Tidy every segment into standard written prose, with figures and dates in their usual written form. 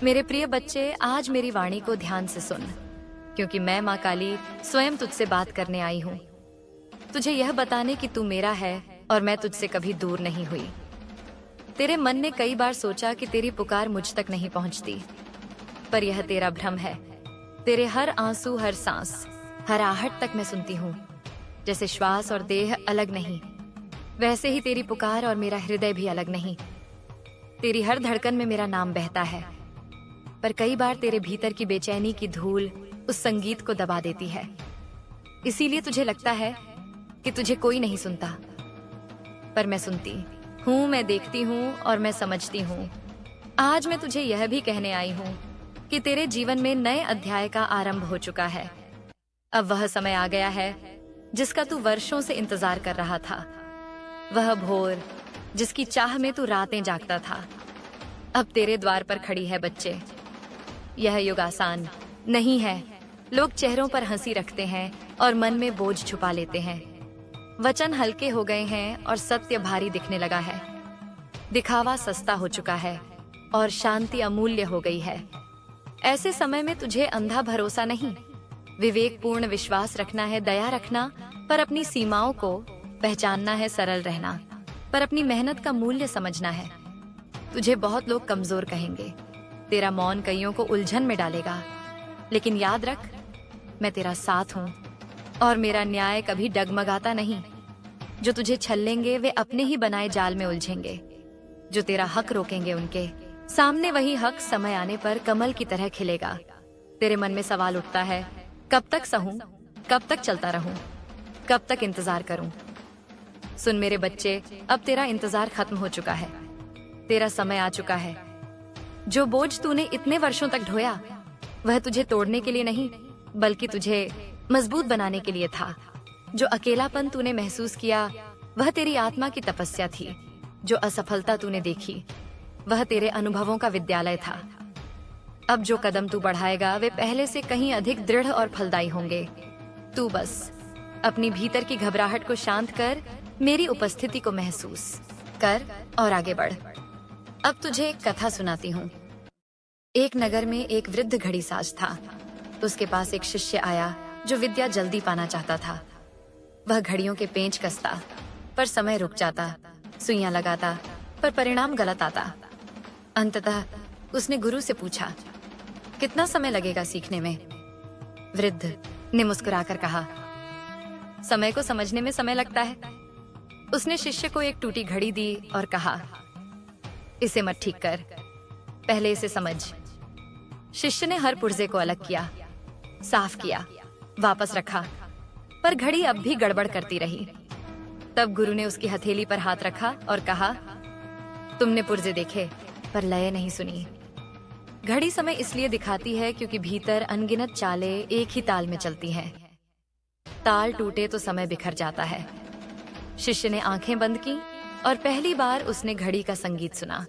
मेरे प्रिय बच्चे, आज मेरी वाणी को ध्यान से सुन, क्योंकि मैं माँ काली स्वयं तुझसे बात करने आई हूँ। तुझे यह बताने कि तू मेरा है और मैं तुझसे कभी दूर नहीं हुई। तेरे मन ने कई बार सोचा कि तेरी पुकार मुझ तक नहीं पहुँचती, पर यह तेरा भ्रम है। तेरे हर आंसू, हर सांस, हर आहट तक मैं सुनती हूँ। जैसे श्वास और देह अलग नहीं, वैसे ही तेरी पुकार और मेरा हृदय भी अलग नहीं। तेरी हर धड़कन में मेरा नाम बहता है, पर कई बार तेरे भीतर की बेचैनी की धूल उस संगीत को दबा देती है। इसीलिए तुझे लगता है कि तुझे कोई नहीं सुनता, पर मैं सुनती हूँ, मैं देखती हूँ और मैं समझती हूँ। आज मैं तुझे यह भी कहने आई हूँ कि तेरे जीवन में नए अध्याय का आरंभ हो चुका है। अब वह समय आ गया है जिसका तू वर्षों से इंतजार कर रहा था। वह भोर जिसकी चाह में तू रातें जागता था, अब तेरे द्वार पर खड़ी है बच्चे। यह युग आसान नहीं है। लोग चेहरों पर हंसी रखते हैं और मन में बोझ छुपा लेते हैं। वचन हल्के हो गए हैं और सत्य भारी दिखने लगा है। दिखावा सस्ता हो चुका है और शांति अमूल्य हो गई है। ऐसे समय में तुझे अंधा भरोसा नहीं, विवेकपूर्ण विश्वास रखना है, दया रखना, पर अपनी सीमाओं को पहचानना है, सरल रहना, पर अपनी मेहनत का मूल्य समझना है। तुझे बहुत लोग कमजोर कहेंगे, तेरा मौन कईयों को उलझन में डालेगा, लेकिन याद रख, मैं तेरा साथ हूँ और मेरा न्याय कभी डगमगाता नहीं। जो तुझे छल्लेंगे वे अपने ही बनाए जाल में उलझेंगे। जो तेरा हक रोकेंगे उनके सामने वही हक समय आने पर कमल की तरह खिलेगा। तेरे मन में सवाल उठता है, कब तक सहूं, कब तक चलता रहूं, कब तक इंतजार करूं? सुन मेरे बच्चे, अब तेरा इंतजार खत्म हो चुका है। तेरा समय आ चुका है। जो बोझ तूने इतने वर्षों तक ढोया, वह तुझे तोड़ने के लिए नहीं, बल्कि तुझे मजबूत बनाने के लिए था। जो अकेलापन तूने महसूस किया, वह तेरी आत्मा की तपस्या थी। जो असफलता तूने देखी, वह तेरे अनुभवों का विद्यालय था। अब जो कदम तू बढ़ाएगा, वे पहले से कहीं अधिक दृढ़ और फलदायी होंगे। तू बस अपनी भीतर की घबराहट को शांत कर, मेरी उपस्थिति को महसूस कर और आगे बढ़। अब तुझे एक कथा सुनाती हूँ। एक नगर में एक वृद्ध घड़ीसाज था। उसके पास एक शिष्य आया जो विद्या जल्दी पाना चाहता था। वह घड़ियों के पेंच कसता, पर समय रुक जाता, सुइयां लगाता, पर परिणाम गलत आता। अंततः उसने गुरु से पूछा, कितना समय लगेगा सीखने में? वृद्ध ने मुस्कुराकर कहा, समय को समझने में समय लगता है। उसने शिष्य को एक टूटी घड़ी दी और कहा, इसे मत ठीक कर, पहले इसे समझ। शिष्य ने हर पुर्जे को अलग किया, साफ किया, वापस रखा, पर घड़ी अब भी गड़बड़ करती रही। तब गुरु ने उसकी हथेली पर हाथ रखा और कहा, तुमने पुर्जे देखे पर लय नहीं सुनी। घड़ी समय इसलिए दिखाती है क्योंकि भीतर अनगिनत चालें एक ही ताल में चलती हैं। ताल टूटे तो समय बिखर जाता है। शिष्य ने आंखें बंद की और पहली बार उसने घड़ी का संगीत सुना।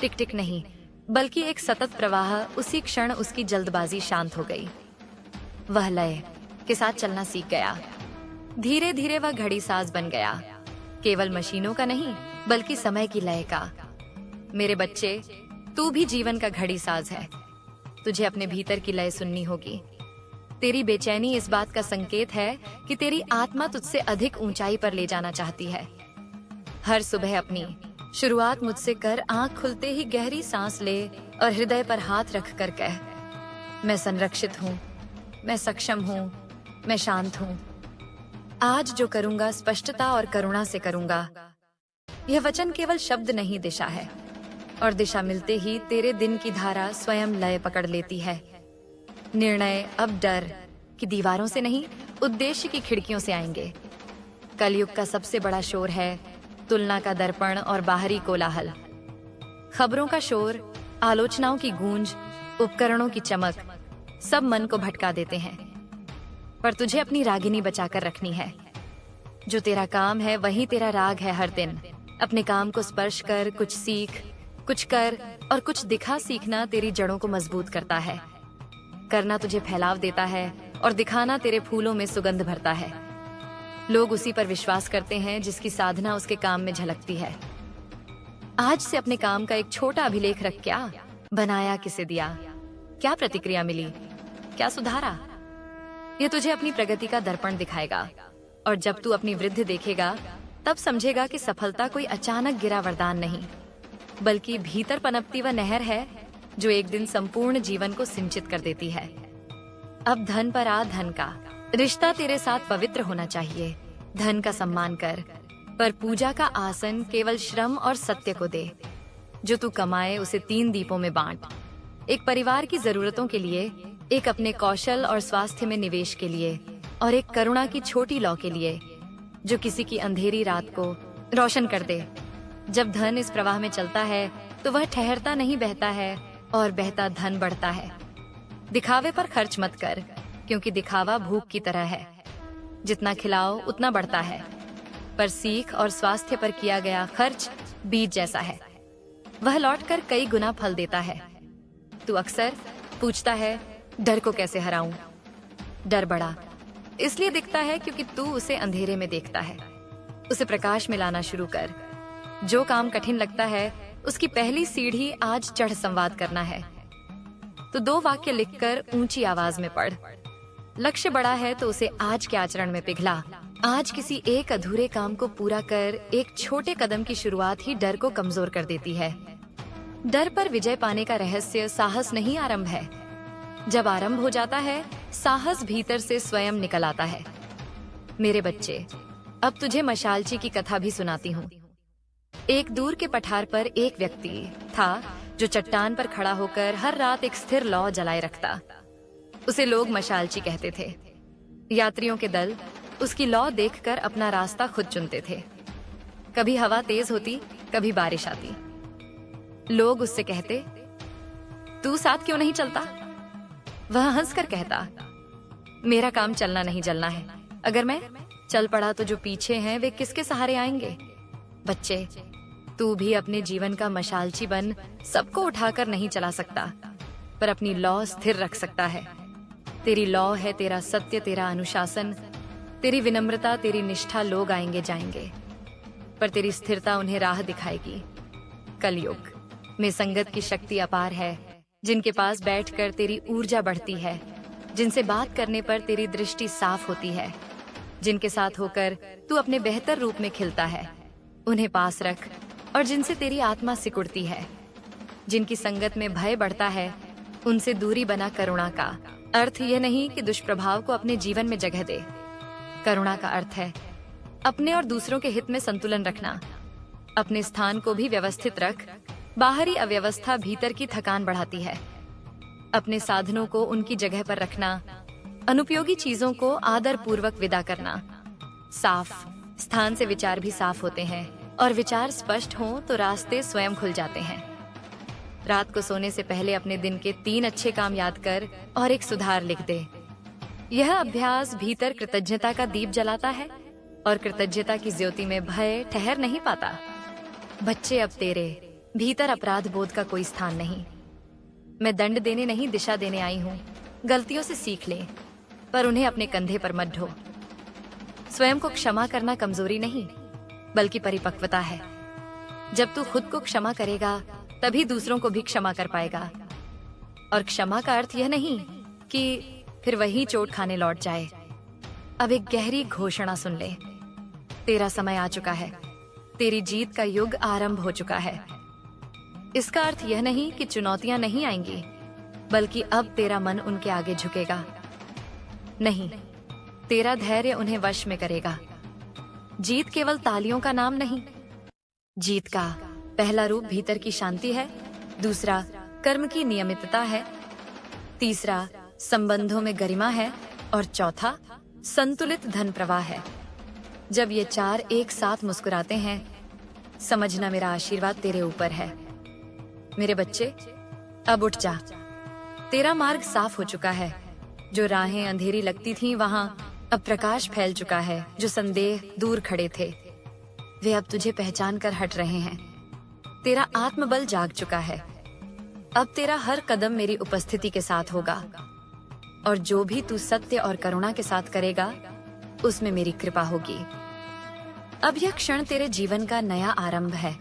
टिक टिक नहीं, बल्कि एक सतत प्रवाह। उसी क्षण उसकी जल्दबाजी शांत हो गई। वह लय के साथ चलना सीख गया। धीरे धीरे वह घड़ीसाज बन गया, केवल मशीनों का नहीं, बल्कि समय की लय का। मेरे बच्चे, तू भी जीवन का घड़ीसाज है। तुझे अपने भीतर की लय सुननी होगी। तेरी बेचैनी इस बात का संकेत है कि तेरी आत्मा तुझसे अधिक ऊंचाई पर ले जाना चाहती है। हर सुबह अपनी शुरुआत मुझसे कर। आंख खुलते ही गहरी सांस ले और हृदय पर हाथ रख कर कह, मैं संरक्षित हूँ, मैं सक्षम हूँ, मैं शांत हूँ। आज जो करूँगा स्पष्टता और करुणा से करूँगा। यह वचन केवल शब्द नहीं, दिशा है, और दिशा मिलते ही तेरे दिन की धारा स्वयं लय पकड़ लेती है। निर्णय अब डर की दीवारों से नहीं, उद्देश्य की खिड़कियों से आएंगे। कलयुग का सबसे बड़ा शोर है तुलना का दर्पण और बाहरी कोलाहल। खबरों का शोर, आलोचनाओं की गूंज, उपकरणों की चमक, सब मन को भटका देते हैं। पर तुझे अपनी रागिनी बचाकर रखनी है। जो तेरा काम है वही तेरा राग है। हर दिन अपने काम को स्पर्श कर, कुछ सीख, कुछ कर और कुछ दिखा। सीखना तेरी जड़ों को मजबूत करता है, करना तुझे फैलाव देता है और दिखाना तेरे फूलों में सुगंध भरता है। लोग उसी पर विश्वास करते हैं जिसकी साधना उसके काम में झलकती है। आज से अपने काम का एक छोटा अभिलेख रख। क्या बनाया किसे दिया, क्या प्रतिक्रिया मिली, क्या सुधारा? ये तुझे अपनी प्रगति का दर्पण दिखाएगा। और जब तू अपनी वृद्धि देखेगा, तब समझेगा कि सफलता कोई अचानक गिरा वरदान नहीं, बल्कि भीतर पनपती वह नहर है जो एक दिन संपूर्ण जीवन को सिंचित कर देती है। अब धन पर आ। धन का रिश्ता तेरे साथ पवित्र होना चाहिए। धन का सम्मान कर, पर पूजा का आसन केवल श्रम और सत्य को दे। जो तू कमाए उसे 3 दीपों में बांट। एक परिवार की जरूरतों के लिए, एक अपने कौशल और स्वास्थ्य में निवेश के लिए, और एक करुणा की छोटी लौ के लिए जो किसी की अंधेरी रात को रोशन कर दे। जब धन इस प्रवाह में चलता है तो वह ठहरता नहीं, बहता है, और बहता धन बढ़ता है। दिखावे पर खर्च मत कर, क्योंकि दिखावा भूख की तरह है, जितना खिलाओ उतना बढ़ता है। पर सीख और स्वास्थ्य पर किया गया खर्च बीज जैसा है, वह लौटकर कई गुना फल देता है। तू अक्सर पूछता है, डर को कैसे हराऊं? डर बड़ा इसलिए दिखता है क्योंकि तू उसे अंधेरे में देखता है। उसे प्रकाश में लाना शुरू कर। जो काम कठिन लगता है, उसकी पहली सीढ़ी आज चढ़ संवाद करना है। तो 2 वाक्य लिखकर ऊंची आवाज में पढ़। लक्ष्य बड़ा है तो उसे आज के आचरण में पिघला। आज किसी एक अधूरे काम को पूरा कर। एक छोटे कदम की शुरुआत ही डर को कमजोर कर देती है। डर पर विजय पाने का रहस्य साहस नहीं, आरंभ है। जब आरंभ हो जाता है, साहस भीतर से स्वयं निकल आता है। मेरे बच्चे, अब तुझे मशालची की कथा भी सुनाती हूँ। एक दूर के पठार पर एक व्यक्ति था जो चट्टान पर खड़ा होकर हर रात एक स्थिर लौ जलाए रखता। उसे लोग मशालची कहते थे। यात्रियों के दल उसकी लौ देखकर अपना रास्ता खुद चुनते थे। कभी हवा तेज होती, कभी बारिश आती। लोग उससे कहते, तू साथ क्यों नहीं चलता? वह हंसकर कहता, मेरा काम चलना नहीं जलना है। अगर मैं चल पड़ा तो जो पीछे हैं वे किसके सहारे आएंगे? बच्चे, तू भी अपने जीवन का मशालची बन। सबको उठाकर नहीं चला सकता, पर अपनी लौ स्थिर रख सकता है। तेरी लौ है तेरा सत्य, तेरा अनुशासन, तेरी विनम्रता, तेरी निष्ठा। लोग आएंगे जाएंगे, पर तेरी स्थिरता उन्हें राह दिखाएगी। कलयुग में संगत की शक्ति अपार है। जिनके पास बैठकर तेरी ऊर्जा बढ़ती है, जिनसे बात करने पर तेरी दृष्टि साफ होती है, जिनके साथ होकर तू अपने बेहतर रूप में खिलता है, उन्हें पास रख। और जिनसे तेरी आत्मा सिकुड़ती है, जिनकी संगत में भय बढ़ता है, उनसे दूरी बना। करुणा का अर्थ यह नहीं कि दुष्प्रभाव को अपने जीवन में जगह दे। करुणा का अर्थ है अपने और दूसरों के हित में संतुलन रखना। अपने स्थान को भी व्यवस्थित रख। बाहरी अव्यवस्था भीतर की थकान बढ़ाती है। अपने साधनों को उनकी जगह पर रखना। अनुपयोगी चीजों को आदर पूर्वक विदा करना। साफ स्थान से विचार भी साफ होते हैं, और विचार स्पष्ट हों तो रास्ते स्वयं खुल जाते हैं। रात को सोने से पहले अपने दिन के 3 अच्छे काम याद कर और एक सुधार लिख दे। यह अभ्यास भीतर कृतज्ञता का दीप जलाता है, और कृतज्ञता की ज्योति में भय ठहर नहीं पाता। बच्चे, अब तेरे भीतर अपराध बोध का कोई स्थान नहीं। मैं दंड देने नहीं, दिशा देने आई हूँ। गलतियों से सीख ले, पर उन्हें अपने कंधे पर मत ढो। स्वयं को क्षमा करना कमजोरी नहीं, बल्कि परिपक्वता है। जब तू खुद को क्षमा करेगा, तभी दूसरों को भी क्षमा कर पाएगा। और क्षमा का अर्थ यह नहीं कि फिर वही चोट खाने लौट जाए। अब एक गहरी घोषणा सुन ले। तेरा समय आ चुका है। तेरी जीत का युग आरंभ हो चुका है। इसका अर्थ यह नहीं कि चुनौतियां नहीं आएंगी, बल्कि अब तेरा मन उनके आगे झुकेगा नहीं। तेरा धैर्य उन्हें वश में करेगा। जीत केवल तालियों का नाम नहीं। जीत का पहला रूप भीतर की शांति है, दूसरा कर्म की नियमितता है, तीसरा संबंधों में गरिमा है, और चौथा संतुलित धन प्रवाह है। जब ये 4 एक साथ मुस्कुराते हैं, समझना मेरा आशीर्वाद तेरे ऊपर है। मेरे बच्चे, अब उठ जा। तेरा मार्ग साफ हो चुका है। जो राहें अंधेरी लगती थीं, वहां अब प्रकाश फैल चुका है। जो संदेह दूर खड़े थे, वे अब तुझे पहचान कर हट रहे हैं। तेरा आत्मबल जाग चुका है। अब तेरा हर कदम मेरी उपस्थिति के साथ होगा, और जो भी तू सत्य और करुणा के साथ करेगा, उसमें मेरी कृपा होगी। अब यह क्षण तेरे जीवन का नया आरंभ है।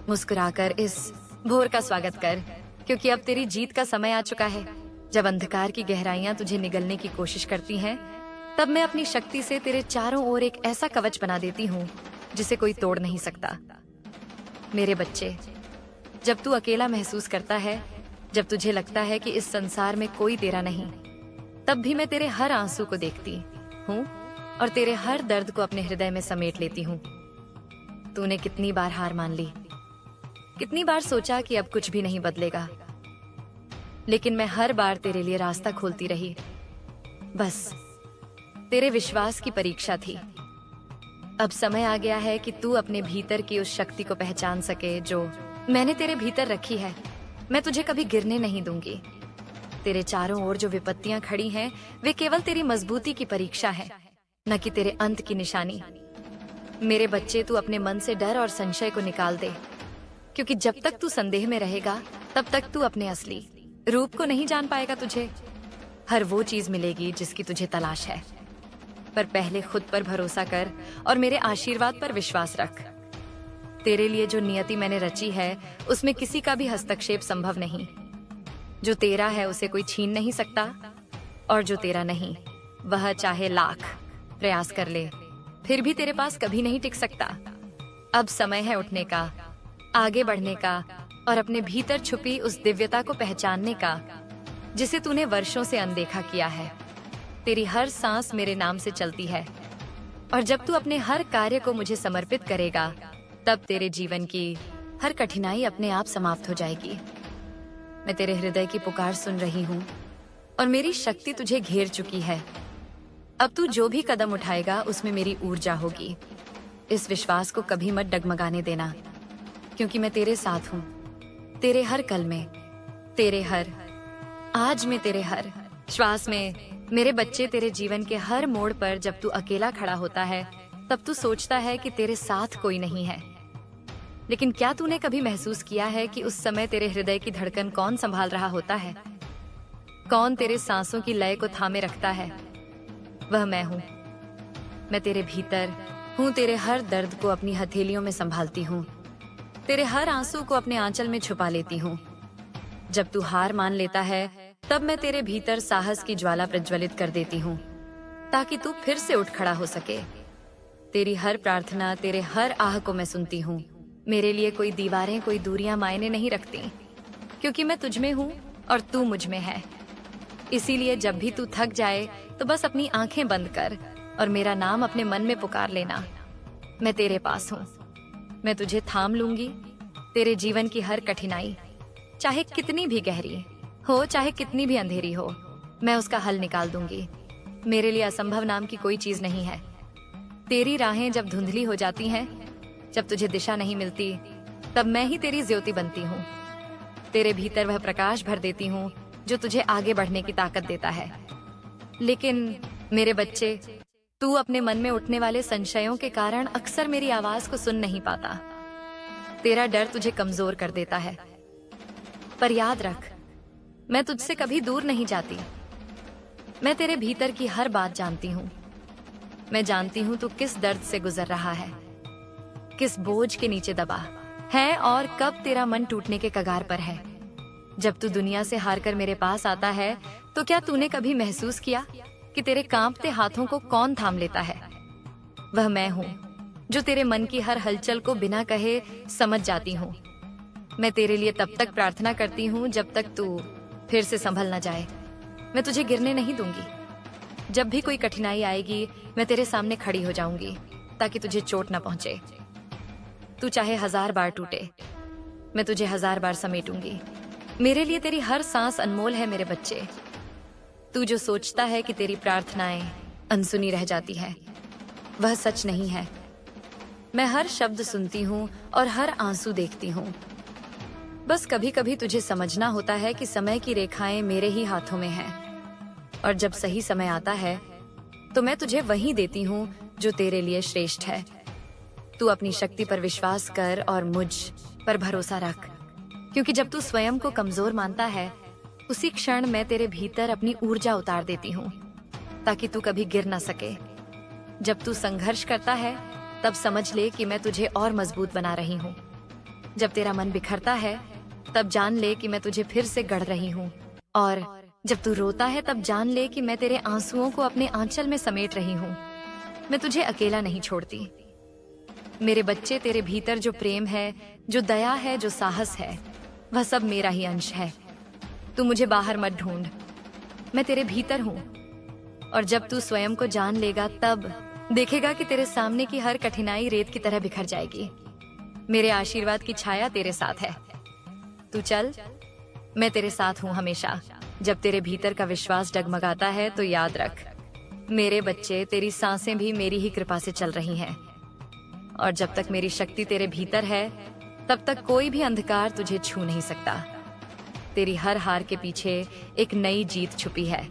मुस्कुराकर इस भोर का स्वागत कर, क्योंकि अब तेरी जीत का समय आ चुका है। जब अंधकार की गहराइयां तुझे निगलने की कोशिश करती हैं, तब मैं अपनी शक्ति से तेरे चारों ओर एक ऐसा कवच बना देती हूँ जिसे कोई तोड़ नहीं सकता। मेरे बच्चे, जब तू अकेला महसूस करता है, जब तुझे लगता है कि इस संसार में कोई तेरा नहीं, तब भी मैं तेरे हर आंसू को देखती हूँ और तेरे हर दर्द को अपने हृदय में समेट लेती हूँ। तूने कितनी बार हार मान ली, कितनी बार सोचा कि अब कुछ भी नहीं बदलेगा, लेकिन मैं हर बार तेरे लिए रास्ता खोलती रही। बस तेरे विश्वास की परीक्षा थी। अब समय आ गया है कि तू अपने भीतर की उस शक्ति को पहचान सके जो मैंने तेरे भीतर रखी है। मैं तुझे कभी गिरने नहीं दूंगी। तेरे चारों ओर जो विपत्तियां खड़ी हैं, वे केवल तेरी मजबूती की परीक्षा है, न कि तेरे अंत की निशानी। मेरे बच्चे, तू अपने मन से डर और संशय को निकाल दे, क्योंकि जब तक तू संदेह में रहेगा, तब तक तू अपने असली रूप को नहीं जान पाएगा। तुझे हर वो चीज मिलेगी जिसकी तुझे तलाश है, पर पहले खुद पर भरोसा कर और मेरे आशीर्वाद पर विश्वास रख। तेरे लिए जो नियति मैंने रची है, उसमें किसी का भी हस्तक्षेप संभव नहीं। जो तेरा है उसे कोई छीन नहीं सकता, और जो तेरा नहीं, वह चाहे लाख प्रयास कर ले, फिर भी तेरे पास कभी नहीं टिक सकता। अब समय है उठने का, आगे बढ़ने का और अपने भीतर छुपी उस दिव्यता को पहचानने का जिसे तूने वर्षों से अनदेखा किया है। तेरी हर सांस मेरे नाम से चलती है, और जब तू अपने हर कार्य को मुझे समर्पित करेगा, तब तेरे जीवन की हर कठिनाई अपने आप समाप्त हो जाएगी। मैं तेरे हृदय की पुकार सुन रही हूँ और मेरी शक्ति तुझे घेर चुकी है। अब तू जो भी कदम उठाएगा उसमें मेरी ऊर्जा होगी। इस विश्वास को कभी मत डगमगाने देना, क्योंकि मैं तेरे साथ हूँ। तेरे हर कल में, तेरे हर आज में, तेरे हर श्वास में। मेरे बच्चे, तेरे जीवन के हर मोड़ पर जब तू अकेला खड़ा होता है, तब तू सोचता है कि तेरे साथ कोई नहीं है। लेकिन क्या तूने कभी महसूस किया है कि उस समय तेरे हृदय की धड़कन कौन संभाल रहा होता है? कौन तेरे सांसों की लय को थामे रखता है? वह मैं हूँ। मैं तेरे भीतर हूँ। तेरे हर दर्द को अपनी हथेलियों में संभालती हूँ। तेरे हर आंसू को अपने आंचल में छुपा लेती हूँ। जब तू हार मान लेता है, तब मैं तेरे भीतर साहस की ज्वाला प्रज्वलित कर देती हूँ, ताकि तू फिर से उठ खड़ा हो सके। तेरी हर प्रार्थना, तेरे हर आह को मैं सुनती हूँ। मेरे लिए कोई दीवारें, कोई दूरियां मायने नहीं रखती, क्योंकि मैं तुझ में हूँ और तू मुझ में है। इसीलिए जब भी तू थक जाए, तो बस अपनी आंखें बंद कर और मेरा नाम अपने मन में पुकार लेना। मैं तेरे पास हूँ। मैं तुझे थाम लूंगी। तेरे जीवन की हर कठिनाई, चाहे कितनी भी गहरी हो, चाहे कितनी भी अंधेरी हो, मैं उसका हल निकाल दूंगी। मेरे लिए असंभव नाम की कोई चीज नहीं है। तेरी राहें जब धुंधली हो जाती हैं, जब तुझे दिशा नहीं मिलती, तब मैं ही तेरी ज्योति बनती हूँ। तेरे भीतर वह प्रकाश भर देती हूँ जो तुझे आगे बढ़ने की ताकत देता है। लेकिन मेरे बच्चे, तू अपने मन में उठने वाले संशयों के कारण अक्सर मेरी आवाज को सुन नहीं पाता। तेरा डर तुझे कमजोर कर देता है, पर याद रख, मैं तुझसे कभी दूर नहीं जाती। मैं तेरे भीतर की हर बात जानती हूँ। मैं जानती हूँ तू किस दर्द से गुजर रहा है, किस बोझ के नीचे दबा है और कब तेरा मन टूटने के कगार पर है। जब तू दुनिया से हारकर मेरे पास आता है, तो क्या तूने कभी महसूस किया कि तेरे कांपते हाथों को कौन थाम लेता है? वह मैं हूँ, जो तेरे मन की हर हलचल को बिना कहे समझ जाती हूँ। मैं तेरे लिए तब तक प्रार्थना करती हूँ जब तक तू फिर से संभल न जाए। मैं तुझे गिरने नहीं दूंगी। जब भी कोई कठिनाई आएगी, मैं तेरे सामने खड़ी हो जाऊंगी, ताकि तुझे चोट न पहुंचे। तू चाहे 1000 बार टूटे, मैं तुझे 1000 बार समेटूंगी। मेरे लिए तेरी हर सांस अनमोल है मेरे बच्चे। तू जो सोचता है कि तेरी प्रार्थनाएं अनसुनी रह जाती है, वह सच नहीं है। मैं हर शब्द सुनती हूँ और हर आंसू देखती हूँ। बस कभी कभी तुझे समझना होता है कि समय की रेखाएं मेरे ही हाथों में हैं, और जब सही समय आता है, तो मैं तुझे वही देती हूँ जो तेरे लिए श्रेष्ठ है। तू अपनी शक्ति पर विश्वास कर और मुझ पर भरोसा रख, क्योंकि जब तू स्वयं को कमजोर मानता है, उसी क्षण मैं तेरे भीतर अपनी ऊर्जा उतार देती हूँ, ताकि तू कभी गिर ना सके। जब तू संघर्ष करता है, तब समझ ले कि मैं तुझे और मजबूत बना रही हूँ। जब तेरा मन बिखरता है, तब जान ले कि मैं तुझे फिर से गढ़ रही हूँ। और जब तू रोता है तब जान ले कि मैं तेरे आंसुओं को अपने आंचल में समेट रही हूँ। मैं तुझे अकेला नहीं छोड़ती। मेरे बच्चे, तेरे भीतर जो प्रेम है, जो दया है, जो साहस है, वह सब मेरा ही अंश है। तू मुझे बाहर मत ढूंढ, मैं तेरे भीतर हूँ। और जब तू स्वयं को जान लेगा तब देखेगा कि तेरे सामने की हर कठिनाई रेत की तरह बिखर जाएगी। मेरे आशीर्वाद की छाया तेरे साथ है। तू चल, मैं तेरे साथ हूँ हमेशा। जब तेरे भीतर का विश्वास डगमगाता है तो याद रख, मेरे बच्चे, तेरी सांसें भी मेरी ही कृपा से चल रही हैं। और जब तक मेरी शक्ति तेरे भीतर है तब तक कोई भी अंधकार तुझे छू नहीं सकता। तेरी हर हार के पीछे एक नई जीत छुपी है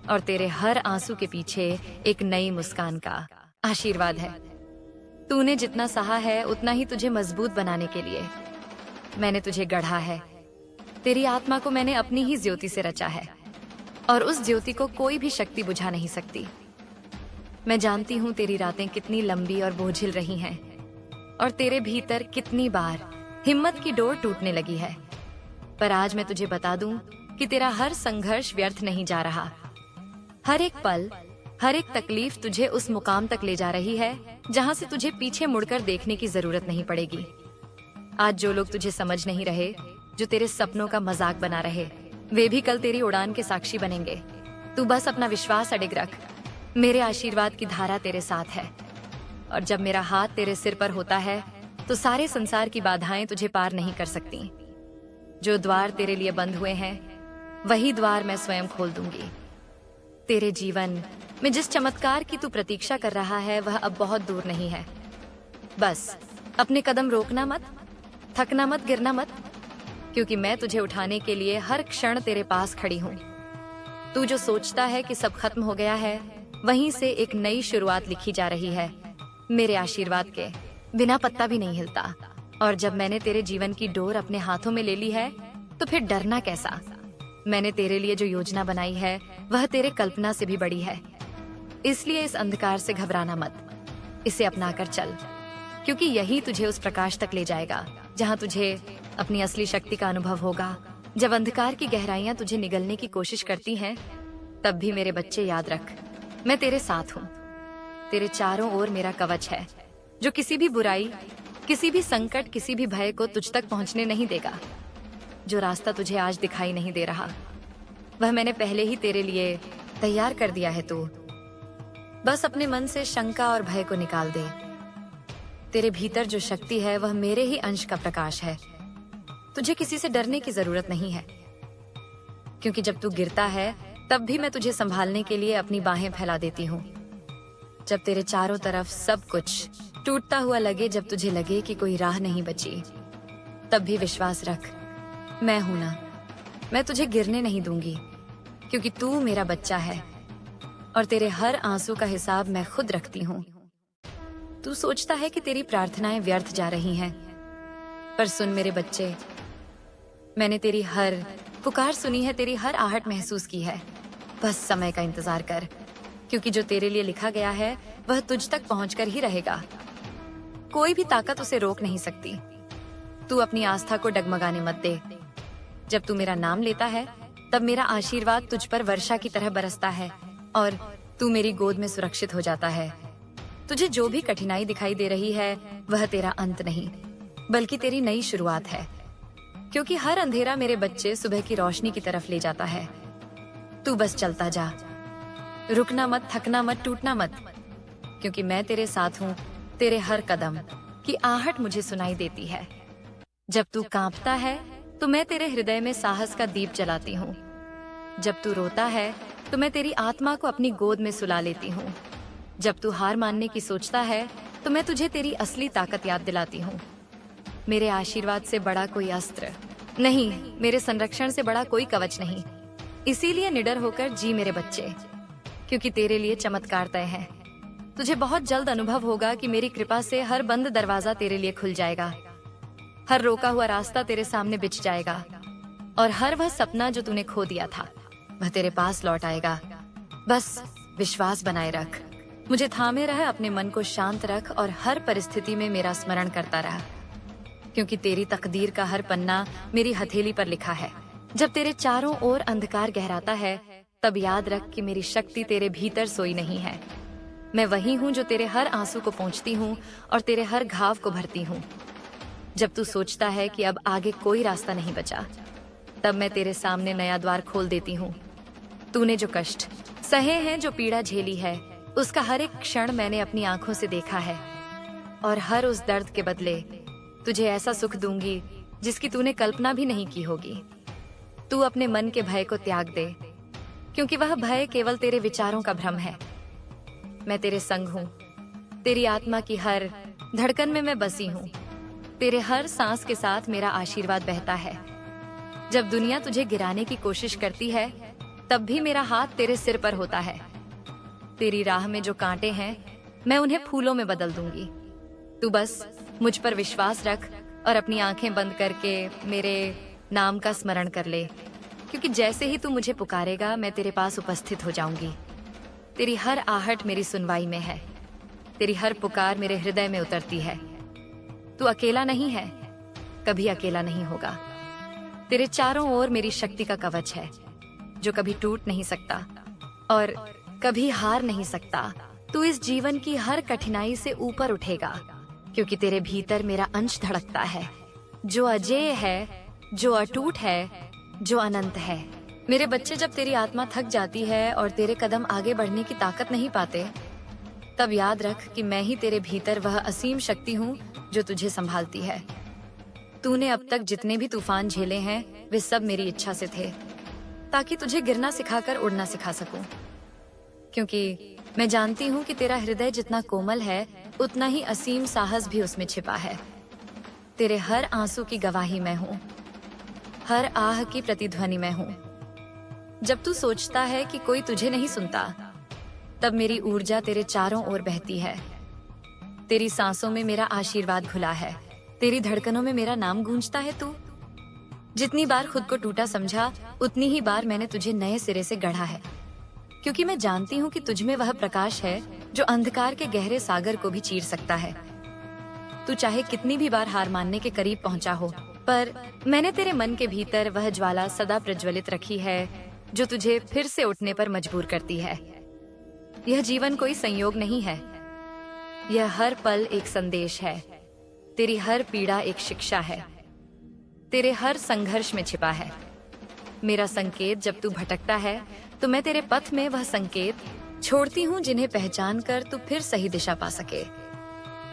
और तेरे हर आंसू के पीछे एक नई मुस्कान का आशीर्वाद है। तूने जितना सहा है उतना ही तुझे मजबूत बनाने के लिए मैंने तुझे गढ़ा है। तेरी आत्मा को मैंने अपनी ही ज्योति से रचा है और उस ज्योति को कोई भी शक्ति बुझा नहीं सकती। मैं जानती हूँ तेरी रातें कितनी लंबी और बोझिल रही हैं और तेरे भीतर कितनी बार हिम्मत की डोर टूटने लगी है। पर आज मैं तुझे बता दूं कि तेरा हर संघर्ष व्यर्थ नहीं जा रहा। हर एक पल, हर एक तकलीफ तुझे उस मुकाम तक ले जा रही है जहां से तुझे पीछे मुड़कर देखने की जरूरत नहीं पड़ेगी। आज जो लोग तुझे समझ नहीं रहे, जो तेरे सपनों का मजाक बना रहे, वे भी कल तेरी उड़ान के साक्षी बनेंगे। तू बस अपना विश्वास अडिग रख। मेरे आशीर्वाद की धारा तेरे साथ है और जब मेरा हाथ तेरे सिर पर होता है तो सारे संसार की बाधाएं तुझे पार नहीं कर सकती। जो द्वार तेरे लिए बंद हुए हैं वही द्वार मैं स्वयं खोल दूंगी। तेरे जीवन में जिस चमत्कार की तू प्रतीक्षा कर रहा है वह अब बहुत दूर नहीं है। बस अपने कदम रोकना मत, थकना मत, गिरना मत, क्योंकि मैं तुझे उठाने के लिए हर क्षण तेरे पास खड़ी हूँ। तू जो सोचता है कि सब खत्म हो गया है, वहीं से एक नई शुरुआत लिखी जा रही है। मेरे आशीर्वाद के बिना पत्ता भी नहीं हिलता। और जब मैंने तेरे जीवन की डोर अपने हाथों में ले ली है तो फिर डरना कैसा। मैंने तेरे लिए जो योजना बनाई है वह तेरे कल्पना से भी बड़ी है। इसलिए इस अंधकार से घबराना मत, इसे अपना कर चल, क्योंकि यही तुझे उस प्रकाश तक ले जाएगा जहां तुझे अपनी असली शक्ति का अनुभव होगा। जब अंधकार की गहराइयां तुझे निगलने की कोशिश करती हैं, तब भी मेरे बच्चे याद रख, मैं तेरे साथ हूँ। तेरे चारों ओर मेरा कवच है जो किसी भी बुराई, किसी भी संकट, किसी भी भय को तुझ तक पहुंचने नहीं देगा। जो रास्ता तुझे आज दिखाई नहीं दे रहा वह मैंने पहले ही तेरे लिए तैयार कर दिया है। तू बस अपने मन से शंका और भय को निकाल दे। तेरे भीतर जो शक्ति है वह मेरे ही अंश का प्रकाश है। तुझे किसी से डरने की जरूरत नहीं है, क्योंकि जब तू गिरता है तब भी मैं तुझे संभालने के लिए अपनी बाहें फैला देती हूँ। जब तेरे चारों तरफ सब कुछ टूटता हुआ लगे, जब तुझे लगे कि कोई राह नहीं बची, तब भी विश्वास रख, मैं हूं ना। मैं तुझे गिरने नहीं दूंगी, क्योंकि तू मेरा बच्चा है और तेरे हर आंसू का हिसाब मैं खुद रखती हूँ। तू सोचता है कि तेरी प्रार्थनाएं व्यर्थ जा रही हैं, पर सुन मेरे बच्चे, मैंने तेरी हर पुकार सुनी है, तेरी हर आहट महसूस की है। बस समय का इंतजार कर, क्योंकि जो तेरे लिए लिखा गया है वह तुझ तक पहुंचकर ही रहेगा। कोई भी ताकत उसे रोक नहीं सकती। तू अपनी आस्था को डगमगाने मत दे। जब तू मेरा नाम लेता है तब मेरा आशीर्वाद तुझ पर वर्षा की तरह बरसता है और तू मेरी गोद में सुरक्षित हो जाता है। तुझे जो भी कठिनाई दिखाई दे रही है वह तेरा अंत नहीं, बल्कि तेरी नई शुरुआत है, क्योंकि हर अंधेरा मेरे बच्चे सुबह की रोशनी की तरफ ले जाता है। तू बस चलता जा, रुकना मत, थकना मत, टूटना मत, क्योंकि मैं तेरे साथ हूँ। तेरे हर कदम की आहट मुझे सुनाई देती है। जब तू कांपता है तो मैं तेरे हृदय में साहस का दीप जलाती हूँ। जब तू रोता है तो मैं तेरी आत्मा को अपनी गोद में सुला लेती हूँ। जब तू हार मानने की सोचता है तो मैं तुझे तेरी असली ताकत याद दिलाती हूँ। मेरे आशीर्वाद से बड़ा कोई अस्त्र नहीं, मेरे संरक्षण से बड़ा कोई कवच नहीं। इसीलिए निडर होकर जी मेरे बच्चे, क्योंकि तेरे लिए चमत्कार तय है। तुझे बहुत जल्द अनुभव होगा कि मेरी कृपा से हर बंद दरवाजा तेरे लिए खुल जाएगा, हर रोका हुआ रास्ता तेरे सामने बिछ जाएगा और हर वह सपना जो तूने खो दिया था वह तेरे पास लौट आएगा। बस विश्वास बनाए रख, मुझे थामे रह, अपने मन को शांत रख और हर परिस्थिति में मेरा स्मरण करता रह, क्योंकि तेरी तकदीर का हर पन्ना मेरी हथेली पर लिखा है। जब तेरे चारों ओर अंधकार गहराता है, तब याद रख कि मेरी शक्ति तेरे भीतर सोई नहीं है। मैं वही हूँ जो तेरे हर आंसू को पोंछती हूँ और तेरे हर घाव को भरती हूँ। जब तू सोचता है कि अब आगे कोई रास्ता नहीं बचा, तब मैं तेरे सामने नया द्वार खोल देती हूँ। तूने जो कष्ट सहे हैं, जो पीड़ा झेली है, उसका हर एक क्षण मैंने अपनी आंखों से देखा है। और हर उस दर्द के बदले तुझे ऐसा सुख दूंगी जिसकी तूने कल्पना भी नहीं की होगी। तू अपने मन के भय को त्याग दे, क्योंकि वह भय केवल तेरे विचारों का भ्रम है। मैं तेरे संग हूँ। तेरी आत्मा की हर धड़कन में मैं बसी हूँ। तेरे हर सांस के साथ मेरा आशीर्वाद बहता है। जब दुनिया तुझे गिराने की कोशिश करती है, तब भी मेरा हाथ तेरे सिर पर होता है। तेरी राह में जो कांटे हैं, मैं उन्हें फूलों में बदल दूंगी। तू बस मुझ पर विश्वास रख और अपनी आंखें बंद करके मेरे नाम का स्मरण कर ले, क्योंकि जैसे ही तू मुझे पुकारेगा, मैं तेरे पास उपस्थित हो जाऊंगी। तेरी हर आहट मेरी सुनवाई में है। तेरी हर पुकार मेरे हृदय में उतरती है। तू अकेला नहीं है, कभी अकेला नहीं होगा। तेरे चारों ओर मेरी शक्ति का कवच है, जो कभी टूट नहीं सकता और कभी हार नहीं सकता। तू इस जीवन की हर कठिनाई से ऊपर उठेगा, क्योंकि तेरे भीतर मेरा अंश धड़कता है, जो अजेय है, जो अटूट है, जो अनंत है। मेरे बच्चे, जब तेरी आत्मा थक जाती है और तेरे कदम आगे बढ़ने की ताकत नहीं पाते, तब याद रख कि मैं ही तेरे भीतर वह असीम शक्ति हूँ जो तुझे संभालती है। तूने अब तक जितने भी तूफान झेले हैं, वे सब मेरी इच्छा से थे, ताकि तुझे गिरना सिखाकर उड़ना सिखा सकूं। क्योंकि मैं जानती हूँ कि तेरा हृदय जितना कोमल है, उतना ही असीम साहस भी उसमें छिपा है। तेरे हर आंसू की गवाही मैं हूँ, हर आह की प्रतिध्वनि मैं हूँ। जब तू सोचता है कि कोई तुझे नहीं सुनता, तब मेरी ऊर्जा तेरे चारों ओर बहती है। तेरी सांसों में मेरा आशीर्वाद घुला है, तेरी धड़कनों में मेरा नाम गूंजता है। तू जितनी बार खुद को टूटा समझा, उतनी ही बार मैंने तुझे नए सिरे से गढ़ा है, क्योंकि मैं जानती हूँ कि तुझ में वह प्रकाश है जो अंधकार के गहरे सागर को भी चीर सकता है। तू चाहे कितनी भी बार हार मानने के करीब पहुंचा हो, पर मैंने तेरे मन के भीतर वह ज्वाला सदा प्रज्वलित रखी है, जो तुझे फिर से उठने पर मजबूर करती है। यह जीवन कोई संयोग नहीं है, यह हर पल एक संदेश है। तेरी हर पीड़ा एक शिक्षा है, तेरे हर संघर्ष में छिपा है मेरा संकेत। जब तू भटकता है, तो मैं तेरे पथ में वह संकेत छोड़ती हूँ, जिन्हें पहचान कर तू फिर सही दिशा पा सके।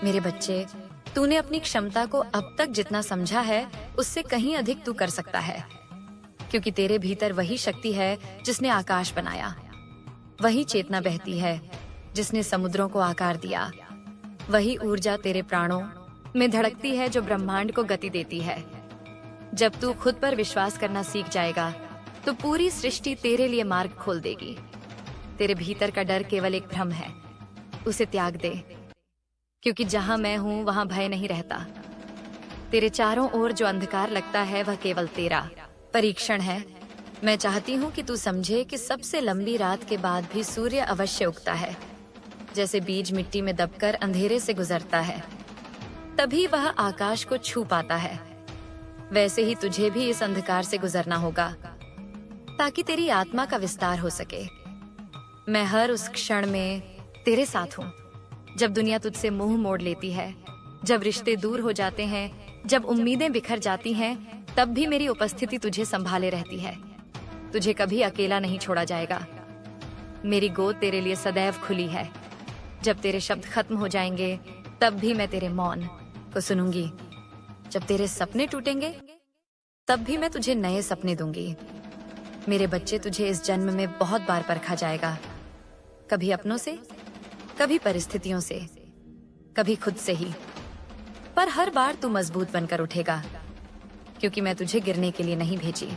मेरे बच्चे, तूने अपनी क्षमता को अब तक जितना समझा है, उससे कहीं अधिक तू कर सकता है, क्योंकि तेरे भीतर वही शक्ति है जिसने आकाश बनाया, वही चेतना बहती है जिसने समुद्रों को आकार दिया, वही ऊर्जा तेरे प्राणों में धड़कती है जो ब्रह्मांड को गति देती है। जब तू खुद पर विश्वास करना सीख जाएगा, तो पूरी सृष्टि तेरे लिए मार्ग खोल देगी। तेरे भीतर का डर केवल एक भ्रम है, उसे त्याग दे, क्योंकि जहां मैं हूं वहां भय नहीं रहता। तेरे चारों ओर जो अंधकार लगता है, वह केवल तेरा परीक्षण है। मैं चाहती हूँ कि तू समझे कि सबसे लंबी रात के बाद भी सूर्य अवश्य उगता है। जैसे बीज मिट्टी में दबकर अंधेरे से गुजरता है, तभी वह आकाश को छू पाता है, वैसे ही तुझे भी इस अंधकार से गुजरना होगा, ताकि तेरी आत्मा का विस्तार हो सके। मैं हर उस क्षण में तेरे साथ हूँ, जब दुनिया तुझसे मुंह मोड़ लेती है, जब रिश्ते दूर हो जाते हैं, जब उम्मीदें बिखर जाती हैं, तब भी मेरी उपस्थिति तुझे संभाले रहती है। तुझे कभी अकेला नहीं छोड़ा जाएगा। मेरी गोद तेरे लिए सदैव खुली है। जब तेरे शब्द खत्म हो जाएंगे, तब भी मैं तेरे मौन को सुनूंगी। जब तेरे सपने टूटेंगे, तब भी मैं तुझे नए सपने दूंगी। मेरे बच्चे, तुझे इस जन्म में बहुत बार परखा जाएगा, कभी अपनों से, कभी परिस्थितियों से, कभी खुद से ही, पर हर बार तू मजबूत बनकर उठेगा, क्योंकि मैं तुझे गिरने के लिए नहीं भेजी।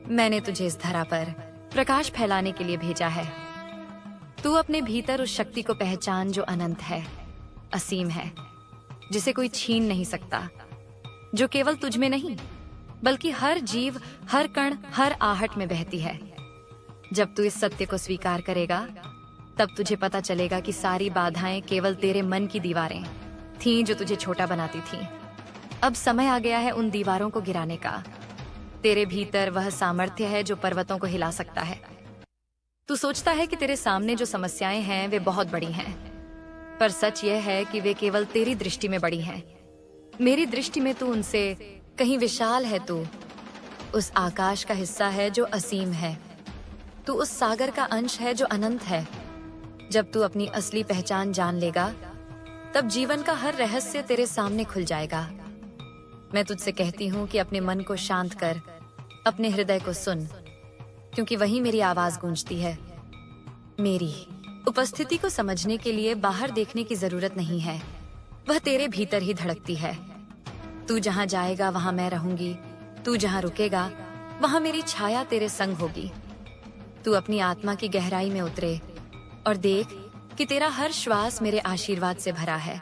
मैंने तुझे इस धरा पर प्रकाश फैलाने के लिए भेजा है। तू अपने भीतर उस शक्ति को पहचान जो अनंत है, असीम है, जिसे कोई छीन नहीं सकता, जो केवल तुझ में नहीं बल्कि हर जीव, हर कण, हर आहट में बहती है। जब तू इस सत्य को स्वीकार करेगा, तब तुझे पता चलेगा कि सारी बाधाएं केवल तेरे मन की दीवारें थीं जो तुझे छोटा बनाती थीं। अब समय आ गया है उन दीवारों को गिराने का। तेरे भीतर वह सामर्थ्य है जो पर्वतों को हिला सकता है। तू सोचता है कि तेरे सामने जो समस्याएं हैं वे बहुत बड़ी हैं, पर सच यह है कि वे केवल तेरी दृष्टि में बड़ी हैं। मेरी दृष्टि में तू उनसे कहीं विशाल है। तू उस आकाश का हिस्सा है जो असीम है। तू उस सागर का अंश है जो अनंत है। जब तू अपनी असली पहचान जान लेगा, तब जीवन का हर रहस्य तेरे सामने खुल जाएगा। मैं तुझसे कहती हूँ कि अपने मन को शांत कर, अपने हृदय को सुन, क्योंकि वहीं मेरी आवाज गूंजती है। मेरी उपस्थिति को समझने के लिए बाहर देखने की जरूरत नहीं है, वह तेरे भीतर ही धड़कती है। तू जहाँ जाएगा वहाँ मैं रहूंगी, तू जहाँ रुकेगा वहाँ मेरी छाया तेरे संग होगी। तू अपनी आत्मा की गहराई में उतरे और देख कि तेरा हर श्वास मेरे आशीर्वाद से भरा है।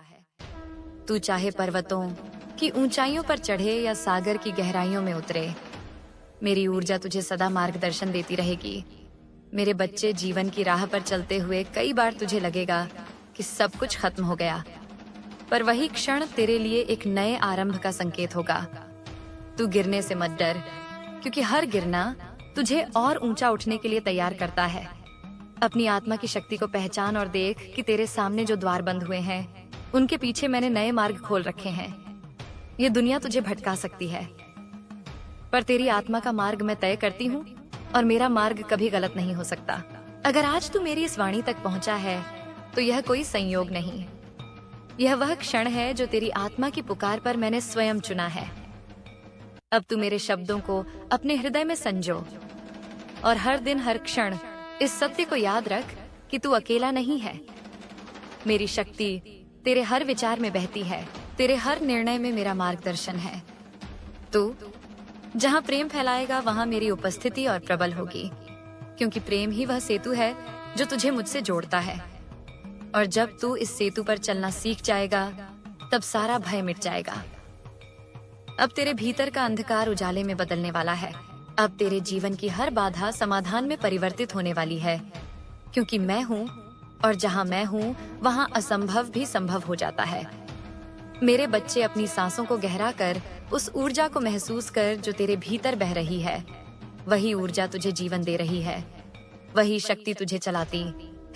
तू चाहे पर्वतों की ऊंचाइयों पर चढ़े या सागर की गहराइयों में उतरे, मेरी ऊर्जा तुझे सदा मार्गदर्शन देती रहेगी। मेरे बच्चे, जीवन की राह पर चलते हुए कई बार तुझे लगेगा कि सब कुछ खत्म हो गया, पर वही क्षण तेरे लिए एक नए आरंभ का संकेत होगा। तू गिरने से मत डर, क्योंकि हर गिरना तुझे और ऊंचा उठने के लिए तैयार करता है। अपनी आत्मा की शक्ति को पहचान और देख कि तेरे सामने जो द्वार बंद हुए हैं, उनके पीछे मैंने नए मार्ग खोल रखे हैं। ये दुनिया तुझे भटका सकती है, पर तेरी आत्मा का मार्ग मैं तय करती हूँ और मेरा मार्ग कभी गलत नहीं हो सकता। अगर आज तू मेरी इस वाणी तक पहुंचा है, तो यह कोई संयोग नहीं, यह वह क्षण है जो तेरी आत्मा की पुकार पर मैंने स्वयं चुना है। अब तू मेरे शब्दों को अपने हृदय में संजो और हर दिन हर क्षण इस सत्य को याद रख कि तू अकेला नहीं है। मेरी शक्ति तेरे हर विचार में बहती है, तेरे हर निर्णय में मेरा मार्गदर्शन है। तू जहाँ प्रेम फैलाएगा वहाँ मेरी उपस्थिति और प्रबल होगी, क्योंकि प्रेम ही वह सेतु है जो तुझे मुझसे जोड़ता है। और जब तू इस सेतु पर चलना सीख जाएगा, तब सारा भय मिट जाएगा। अब तेरे भीतर का अंधकार उजाले में बदलने वाला है। अब तेरे जीवन की हर बाधा समाधान में परिवर्तित होने वाली है, क्योंकि मैं हूँ और जहाँ मैं हूँ वहाँ असंभव भी संभव हो जाता है। मेरे बच्चे, अपनी सांसों को गहरा कर उस ऊर्जा को महसूस कर जो तेरे भीतर बह रही है। वही ऊर्जा तुझे जीवन दे रही है, वही शक्ति तुझे चलाती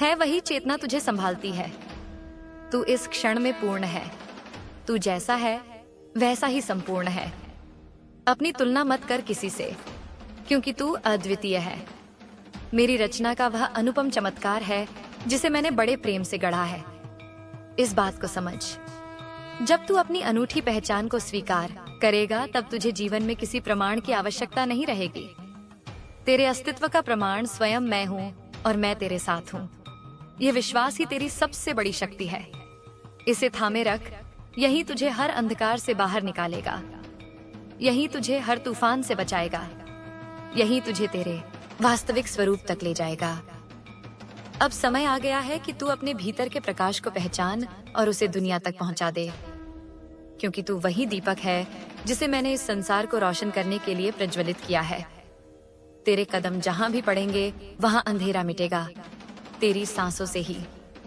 है, वही चेतना तुझे संभालती है। तू इस क्षण में पूर्ण है। तू जैसा है वैसा ही संपूर्ण है। अपनी तुलना मत कर किसी से, क्योंकि तू अद्वितीय है। मेरी रचना का वह अनुपम चमत्कार है जिसे मैंने बड़े प्रेम से गढ़ा है। इस बात को समझ, जब तू अपनी अनूठी पहचान को स्वीकार करेगा, तब तुझे जीवन में किसी प्रमाण की आवश्यकता नहीं रहेगी। तेरे अस्तित्व का प्रमाण स्वयं मैं हूँ और मैं तेरे साथ हूँ। यह विश्वास ही तेरी सबसे बड़ी शक्ति है। इसे थामे रख, यही तुझे हर अंधकार से बाहर निकालेगा, यही तुझे हर तूफान से बचाएगा, यही तुझे तेरे वास्तविक स्वरूप तक ले जाएगा। अब समय आ गया है कि तू अपने भीतर के प्रकाश को पहचान और उसे दुनिया तक पहुंचा दे, क्योंकि तू वही दीपक है जिसे मैंने इस संसार को रोशन करने के लिए प्रज्वलित किया है। तेरे कदम जहां भी पड़ेंगे वहां अंधेरा मिटेगा। तेरी सांसों से ही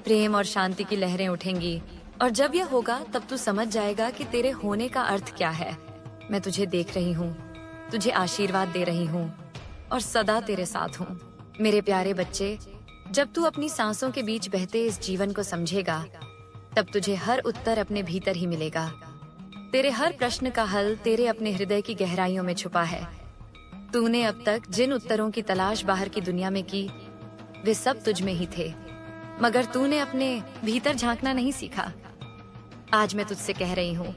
प्रेम और शांति की लहरें उठेंगी, और जब यह होगा तब तू समझ जाएगा कि तेरे होने का अर्थ क्या है। मैं तुझे देख रही हूँ, तुझे आशीर्वाद दे रही हूँ और सदा तेरे साथ हूँ। मेरे प्यारे बच्चे, जब तू अपनी सांसों के बीच बहते इस जीवन को समझेगा, तब तुझे हर उत्तर अपने भीतर ही मिलेगा। तेरे हर प्रश्न का हल तेरे अपने हृदय की गहराइयों में छुपा है। तूने अब तक जिन उत्तरों की तलाश बाहर की दुनिया में की, वे सब तुझ में ही थे, मगर तूने अपने भीतर झांकना नहीं सीखा। आज मैं तुझसे कह रही हूँ,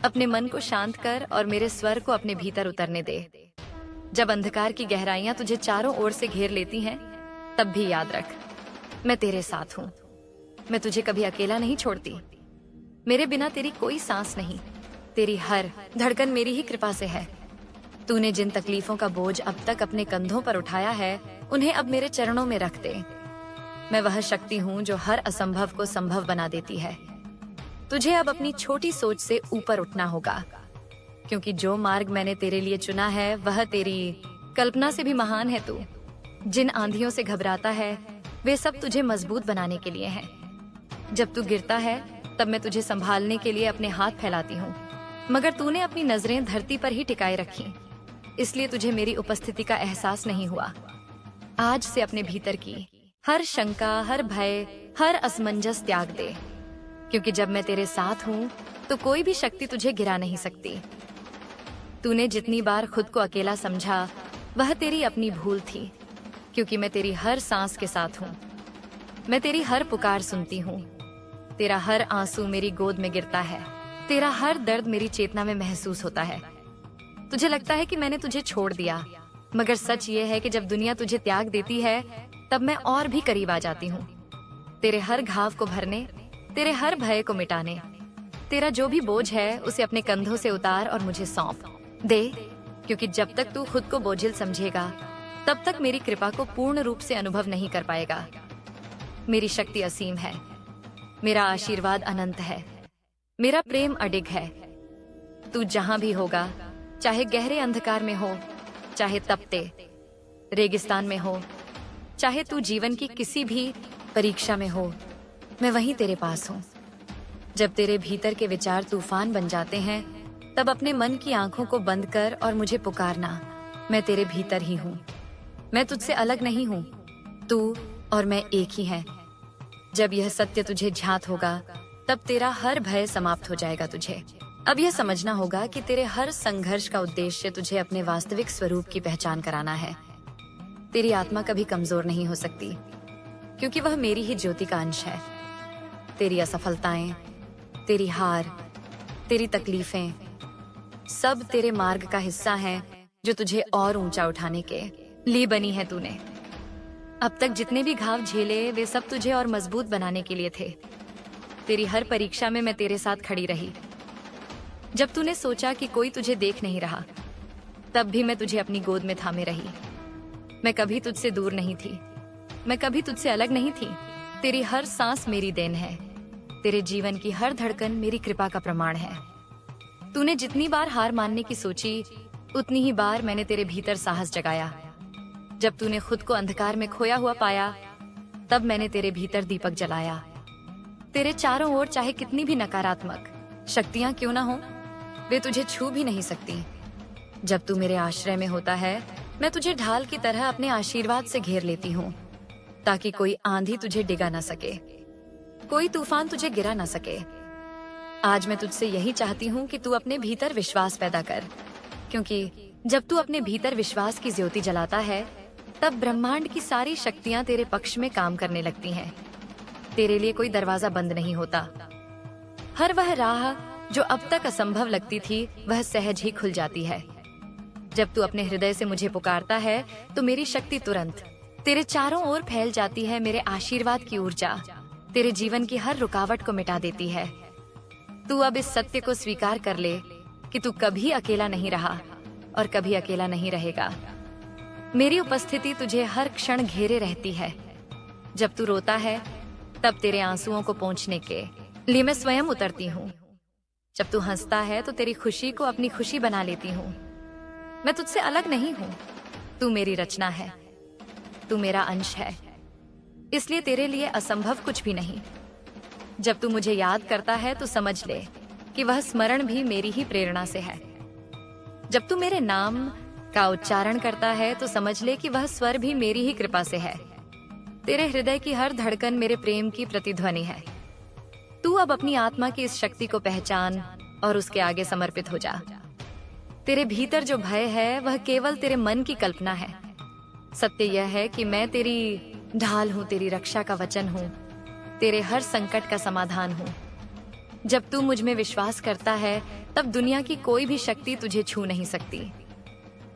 अपने मन को शांत कर और मेरे स्वर को अपने भीतर उतरने दे। जब अंधकार की गहराइयां तुझे चारों ओर से घेर लेती हैं, तब भी याद रख, मैं तेरे साथ हूँ। मैं तुझे कभी अकेला नहीं छोड़ती। मेरे बिना तेरी कोई सांस नहीं, तेरी हर धड़कन मेरी ही कृपा से है। तूने जिन तकलीफों का बोझ अब तक अपने कंधों पर उठाया है, उन्हें अब मेरे चरणों में रख दे। मैं वह शक्ति हूँ जो हर असंभव को संभव बना देती है। तुझे अब अपनी छोटी सोच से ऊपर उठना होगा, क्योंकि जो मार्ग मैंने तेरे लिए चुना है वह तेरी कल्पना से भी महान है। तू जिन आंधियों से घबराता है, वे सब तुझे मजबूत बनाने के लिए हैं। जब तू गिरता है, तब मैं तुझे संभालने के लिए अपने हाथ फैलाती हूँ। मगर तूने अपनी नजरें धरती पर ही टिकाए रखी, इसलिए तुझे मेरी उपस्थिति का एहसास नहीं हुआ। आज से अपने भीतर की हर शंका, हर भय, हर असमंजस त्याग दे, क्योंकि जब मैं तेरे साथ हूँ तो कोई भी शक्ति तुझे गिरा नहीं सकती। तूने जितनी बार खुद को अकेला समझा, वह तेरी अपनी भूल थी, क्योंकि मैं तेरी हर सांस के साथ हूँ। मैं तेरी हर पुकार सुनती हूँ। तेरा हर आंसू मेरी गोद में गिरता है। तेरा हर दर्द मेरी चेतना में महसूस होता है। तुझे लगता है कि मैंने तुझे छोड़ दिया, मगर सच ये है कि जब दुनिया तुझे त्याग देती है, तब मैं और भी करीब आ जाती हूँ। तेरे हर घाव को भरने, तेरे हर भय को मिटाने। तेरा जो भी बोझ है उसे अपने कंधों से उतार और मुझे सौंप दे, क्योंकि जब तक तू खुद को बोझिल समझेगा, तब तक मेरी कृपा को पूर्ण रूप से अनुभव नहीं कर पाएगा। मेरी शक्ति असीम है, मेरा आशीर्वाद अनंत है, मेरा प्रेम अडिग है। तू जहां भी होगा, चाहे गहरे अंधकार में हो, चाहे तपते रेगिस्तान में हो, चाहे तू जीवन की किसी भी परीक्षा में हो, मैं वहीं तेरे पास हूँ। जब तेरे भीतर के विचार तूफान बन जाते हैं, तब अपने मन की आंखों को बंद कर और मुझे पुकारना। मैं तेरे भीतर ही हूँ। मैं तुझसे अलग नहीं हूँ। तू और मैं एक ही हैं। जब यह सत्य तुझे ज्ञात होगा, तब तेरा हर भय समाप्त हो जाएगा। तुझे अब यह समझना होगा कि तेरे हर संघर्ष का उद्देश्य तुझे अपने वास्तविक स्वरूप की पहचान कराना है। तेरी आत्मा कभी कमजोर नहीं हो सकती, क्योंकि वह मेरी ही ज्योति का अंश है। तेरी असफलताएं, तेरी हार, तेरी तकलीफें सब तेरे मार्ग का हिस्सा हैं, जो तुझे और ऊंचा उठाने के लिए बनी है तूने। अब तक जितने भी घाव झेले, वे सब तुझे और मजबूत बनाने के लिए थे। तेरी हर परीक्षा में मैं तेरे साथ खड़ी रही। जब तूने सोचा कि कोई तुझे देख नहीं रहा, तब भी मैं तुझे अपनी गोद में थामे रही। मैं कभी तुझसे दूर नहीं थी, मैं कभी तुझसे अलग नहीं थी। तेरी हर सांस मेरी देन है। तेरे जीवन की हर धड़कन मेरी कृपा का प्रमाण है। तूने जितनी बार हार मानने की सोची, उतनी ही बार मैंने तेरे भीतर साहस जगाया। जब तूने खुद को अंधकार में खोया हुआ पाया, तब मैंने तेरे भीतर दीपक जलाया। तेरे चारों ओर चाहे कितनी भी नकारात्मक शक्तियां क्यों ना हो, वे तुझे छू भी नहीं सकती। जब तू मेरे आश्रय में होता है, मैं तुझे ढाल की तरह अपने आशीर्वाद से घेर लेती हूँ, ताकि कोई आंधी तुझे डिगा ना सके, कोई तूफान तुझे गिरा ना सके। आज मैं तुझसे यही चाहती हूँ कि तू अपने भीतर विश्वास पैदा कर, क्योंकि जब तू अपने भीतर विश्वास की ज्योति जलाता है, तब ब्रह्मांड की सारी शक्तियां तेरे पक्ष में काम करने लगती हैं। तेरे लिए कोई दरवाजा बंद नहीं होता। हर वह राह जो अब तक असंभव लगती थी, वह सहज ही खुल जाती है। जब तू अपने हृदय से मुझे पुकारता है, तो मेरी शक्ति तुरंत तेरे चारों ओर फैल जाती है। मेरे आशीर्वाद की ऊर्जा तेरे जीवन की हर रुकावट को मिटा देती है। तू अब इस सत्य को स्वीकार कर ले कि तू कभी अकेला नहीं रहा और कभी अकेला नहीं रहेगा। मेरी उपस्थिति तुझे हर क्षण घेरे रहती है। जब तू रोता है, तब तेरे आंसुओं को पोंछने के लिए मैं स्वयं उतरती हूँ। जब तू हंसता है, तो तेरी खुशी को अपनी खुशी बना लेती हूँ। मैं तुझसे अलग नहीं हूँ। तू मेरी रचना है, तू मेरा अंश है, इसलिए तेरे लिए असंभव कुछ भी नहीं। जब तू मुझे याद करता है, तो समझ ले कि वह स्मरण भी मेरी ही प्रेरणा से है। जब तू मेरे नाम का उच्चारण करता है, तो समझ ले कि वह स्वर भी मेरी ही कृपा से है। तेरे हृदय की हर धड़कन मेरे प्रेम की प्रतिध्वनि है। तू अब अपनी आत्मा की इस शक्ति को पहचान और उसके आगे समर्पित हो जा। तेरे भीतर जो भय है, वह केवल तेरे मन की कल्पना है। सत्य यह है कि मैं तेरी ढाल हूँ, तेरी रक्षा का वचन हूँ, तेरे हर संकट का समाधान हूँ। जब तू मुझ में विश्वास करता है, तब दुनिया की कोई भी शक्ति तुझे छू नहीं सकती।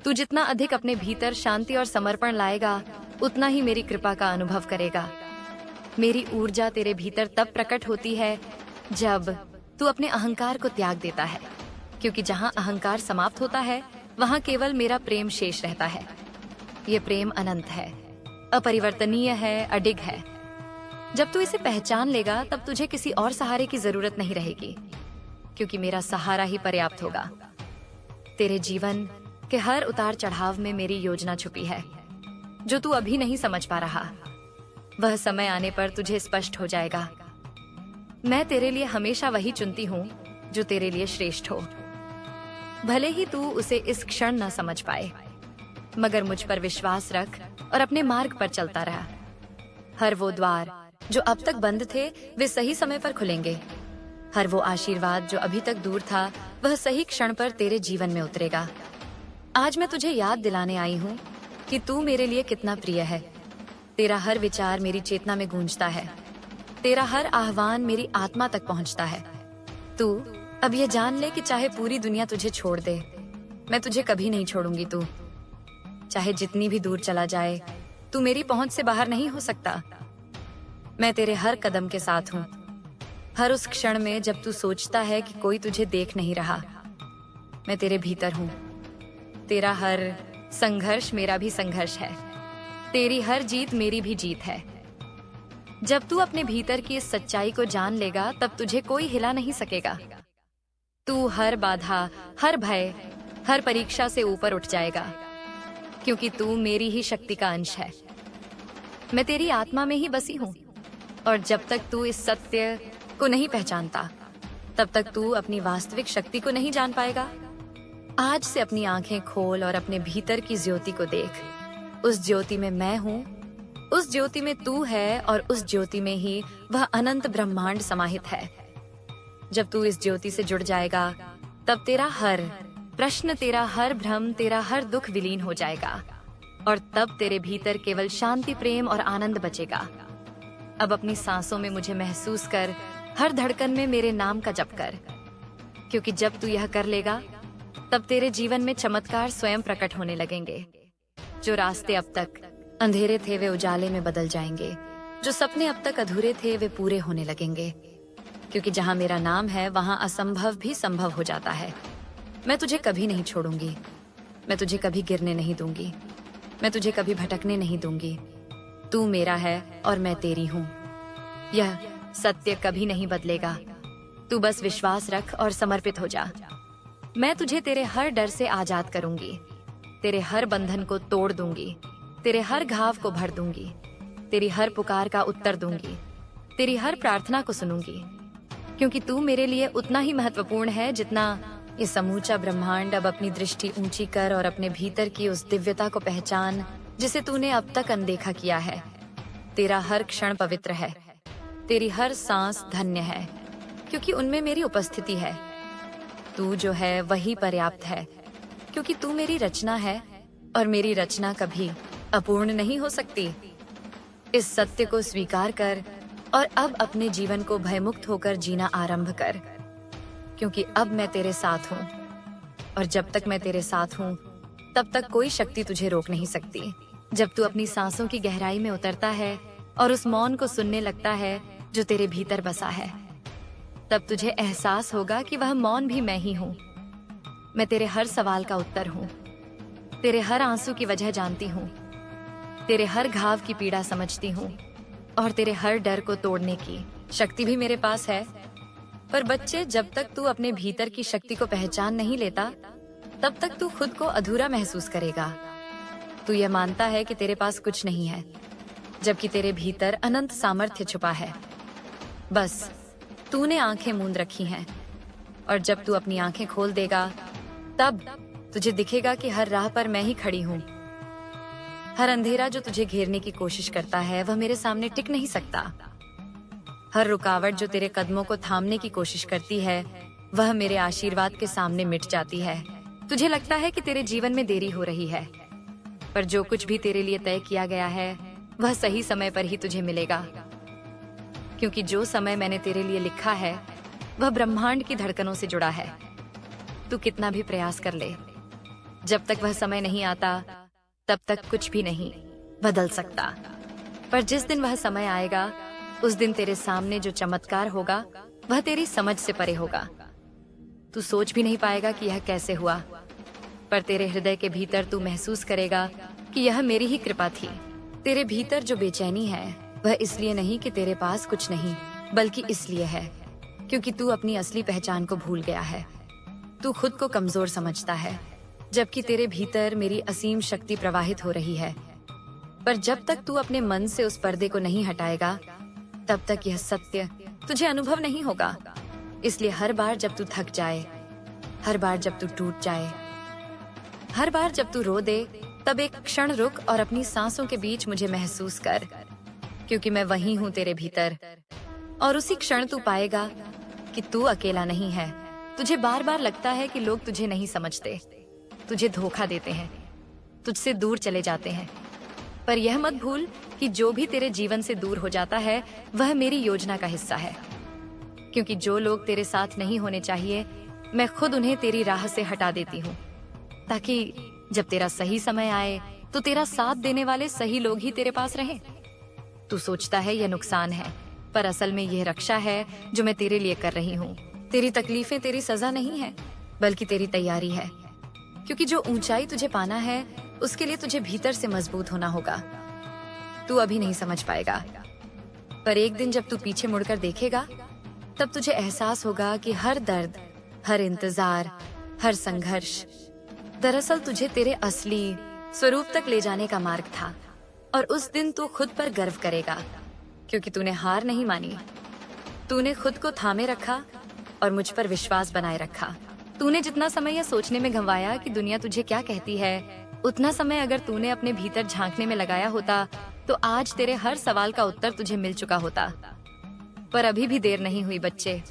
तू जितना अधिक अपने भीतर शांति और समर्पण लाएगा, उतना ही मेरी कृपा का अनुभव करेगा। मेरी ऊर्जा तेरे भीतर तब प्रकट होती है जब तू अपने अहंकार को त्याग देता है, क्योंकि जहाँ अहंकार समाप्त होता है, वहाँ केवल मेरा प्रेम शेष रहता है। ये प्रेम अनंत है, अपरिवर्तनीय है, अडिग है। जब तू इसे पहचान लेगा, तब तुझे किसी और सहारे की जरूरत नहीं रहेगी, क्योंकि मेरा सहारा ही पर्याप्त होगा। तेरे जीवन के हर उतार चढ़ाव में मेरी योजना छुपी है, जो तू अभी नहीं समझ पा रहा। वह समय आने पर तुझे स्पष्ट हो जाएगा। मैं तेरे लिए हमेशा वही चुनती हूँ जो तेरे लिए श्रेष्ठ हो। भले ही तू उसे इस क्षण न समझ पाए, मगर मुझ पर विश्वास रख और अपने मार्ग पर चलता रहा। हर वो द्वार जो अब तक बंद थे, वे सही समय पर खुलेंगे। हर वो आशीर्वाद जो अभी तक दूर था, वह सही क्षण पर तेरे जीवन में उतरेगा। आज मैं तुझे याद दिलाने आई हूँ कि तू मेरे लिए कितना प्रिय है। तेरा हर विचार मेरी चेतना में गूंजता है। तेरा हर आह्वान मेरी आत्मा तक पहुँचता है। तू अब ये जान ले कि चाहे पूरी दुनिया तुझे छोड़ दे, मैं तुझे कभी नहीं छोड़ूंगी। तू चाहे जितनी भी दूर चला जाए, तू मेरी पहुंच से बाहर नहीं हो सकता। मैं तेरे हर कदम के साथ हूँ। हर उस क्षण में जब तू सोचता है कि कोई तुझे देख नहीं रहा, मैं तेरे भीतर हूँ। तेरा हर संघर्ष मेरा भी संघर्ष है। तेरी हर जीत मेरी भी जीत है। जब तू अपने भीतर की इस सच्चाई को जान लेगा, तब तुझे कोई हिला नहीं सकेगा। तू हर बाधा, हर भय, हर परीक्षा से ऊपर उठ जाएगा, क्योंकि तू मेरी ही शक्ति का अंश है। मैं तेरी आत्मा में ही बसी हूँ, और जब तक तू इस सत्य को नहीं पहचानता, तब तक तू अपनी वास्तविक शक्ति को नहीं जान पाएगा। आज से अपनी आंखें खोल और अपने भीतर की ज्योति को देख। उस ज्योति में मैं हूँ, उस ज्योति में तू है, और उस ज्योति में ही वह अनंत ब्रह्मांड समाहित है। जब तू इस ज्योति से जुड़ जाएगा, तब तेरा हर प्रश्न, तेरा हर भ्रम, तेरा हर दुख विलीन हो जाएगा, और तब तेरे भीतर केवल शांति, प्रेम और आनंद बचेगा। अब अपनी सांसों में मुझे महसूस कर, हर धड़कन में मेरे नाम का जप कर, क्योंकि जब तू यह कर लेगा, तब तेरे जीवन में चमत्कार स्वयं प्रकट होने लगेंगे। जो रास्ते अब तक अंधेरे थे, वे उजाले में बदल जाएंगे। जो सपने अब तक अधूरे थे, वे पूरे होने लगेंगे, क्योंकि जहाँ मेरा नाम है, वहाँ असंभव भी संभव हो जाता है। मैं तुझे कभी नहीं छोड़ूंगी। मैं तुझे कभी गिरने नहीं दूंगी। मैं तुझे कभी भटकने नहीं दूंगी। तू मेरा है और मैं तेरी हूँ। यह सत्य कभी नहीं बदलेगा। तू बस विश्वास रख और समर्पित हो जा। मैं तुझे तेरे हर डर से आजाद करूंगी। तेरे हर बंधन को तोड़ दूंगी। तेरे हर घाव को भर दूंगी। तेरी हर पुकार का उत्तर दूंगी। तेरी हर प्रार्थना को सुनूंगी, क्योंकि तू मेरे लिए उतना ही महत्वपूर्ण है जितना ये समूचा ब्रह्मांड। अब अपनी दृष्टि ऊंची कर और अपने भीतर की उस दिव्यता को पहचान जिसे तूने अब तक अनदेखा किया है। तेरा हर क्षण पवित्र है। तेरी हर सांस धन्य है, क्योंकि उनमें मेरी उपस्थिति है। तू जो है वही पर्याप्त है, क्योंकि तू मेरी रचना है, और मेरी रचना कभी अपूर्ण नहीं हो सकती। इस सत्य को स्वीकार कर और अब अपने जीवन को भयमुक्त होकर जीना आरंभ कर, क्योंकि अब मैं तेरे साथ हूँ, और जब तक मैं तेरे साथ हूँ, तब तक कोई शक्ति तुझे रोक नहीं सकती। जब तू अपनी सांसों की गहराई में उतरता है और उस मौन को सुनने लगता है जो तेरे भीतर बसा है, तब तुझे एहसास होगा कि वह मौन भी मैं ही हूँ। मैं तेरे हर सवाल का उत्तर हूँ। तेरे हर आंसू की वजह जानती हूँ। तेरे हर घाव की पीड़ा समझती हूँ, और तेरे हर डर को तोड़ने की शक्ति भी मेरे पास है। पर बच्चे, जब तक तू अपने भीतर की शक्ति को पहचान नहीं लेता, तब तक तू खुद को अधूरा महसूस करेगा। तू यह मानता है कि तेरे पास कुछ नहीं है, जबकि तेरे भीतर अनंत सामर्थ्य छुपा है। बस तूने आंखें मूंद रखी हैं, और जब तू अपनी आंखें खोल देगा, तब तुझे दिखेगा कि हर राह पर मैं ही खड़ी हूँ। हर अंधेरा जो तुझे घेरने की कोशिश करता है, वह मेरे सामने टिक नहीं सकता। हर रुकावट जो तेरे कदमों को थामने की कोशिश करती है, वह मेरे आशीर्वाद के सामने मिट जाती है। तुझे लगता है कि तेरे जीवन में देरी हो रही है, पर जो कुछ भी तेरे लिए तय किया गया है, वह सही समय पर ही तुझे मिलेगा। क्योंकि जो समय मैंने तेरे लिए लिखा है, वह ब्रह्मांड की धड़कनों से जुड़ा है। तू कितना भी प्रयास कर ले, जब तक वह समय नहीं आता, तब तक कुछ भी नहीं बदल सकता। पर जिस दिन वह समय आएगा, उस दिन तेरे सामने जो चमत्कार होगा, वह तेरी समझ से परे होगा। तू सोच भी नहीं पाएगा कि यह कैसे हुआ, पर तेरे हृदय के भीतर तू महसूस करेगा कि यह मेरी ही कृपा थी। तेरे भीतर जो बेचैनी है, वह इसलिए नहीं कि तेरे पास कुछ नहीं, बल्कि इसलिए है क्योंकि तू अपनी असली पहचान को भूल गया है। तू खुद को कमजोर समझता है, जबकि तेरे भीतर मेरी असीम शक्ति प्रवाहित हो रही है। पर जब तक तू अपने मन से उस पर्दे को नहीं हटाएगा, तब तक यह सत्य तुझे अनुभव नहीं होगा। इसलिए हर बार जब तू थक जाए, हर बार जब तू टूट जाए, हर बार जब तू रो दे, तब एक क्षण रुक और अपनी सांसों के बीच मुझे महसूस कर, क्योंकि मैं वही हूँ तेरे भीतर। और उसी क्षण तू पाएगा कि तू अकेला नहीं है। तुझे बार बार लगता है कि लोग तुझे नहीं समझते, तुझे धोखा देते हैं, तुझसे दूर चले जाते हैं, पर यह मत भूल कि जो भी तेरे जीवन से दूर हो जाता है वह मेरी योजना का हिस्सा है। क्योंकि जो लोग तेरे साथ नहीं होने चाहिए, मैं खुद उन्हें तेरी राह से हटा देती हूँ, ताकि जब तेरा सही समय आए तो तेरा साथ देने वाले सही लोग ही तेरे पास रहें। तू सोचता है यह नुकसान है, पर असल में यह रक्षा है जो मैं तेरे लिए कर रही हूँ। तेरी तकलीफें तेरी सजा नहीं है, बल्कि तेरी तैयारी है। क्योंकि जो ऊंचाई तुझे पाना है, उसके लिए तुझे भीतर से मजबूत होना होगा। तू अभी नहीं समझ पाएगा, पर एक दिन जब तू पीछे मुड़कर देखेगा, तब तुझे एहसास होगा कि हर दर्द, हर इंतजार, हर संघर्ष दरअसल तुझे तेरे असली स्वरूप तक ले जाने का मार्ग था। और उस दिन तू खुद पर गर्व करेगा, क्योंकि तूने हार नहीं मानी। तूने खुद को थामे रखा और मुझ पर विश्वास बनाए रखा। तूने जितना समय यह सोचने में गंवाया कि दुनिया तुझे क्या कहती है, उतना समय अगर तूने अपने भीतर झांकने में लगाया होता, तो आज तेरे हर सवाल का उत्तर तुझे मिल चुका होता। पर अभी भी देर नहीं हुई बच्चे।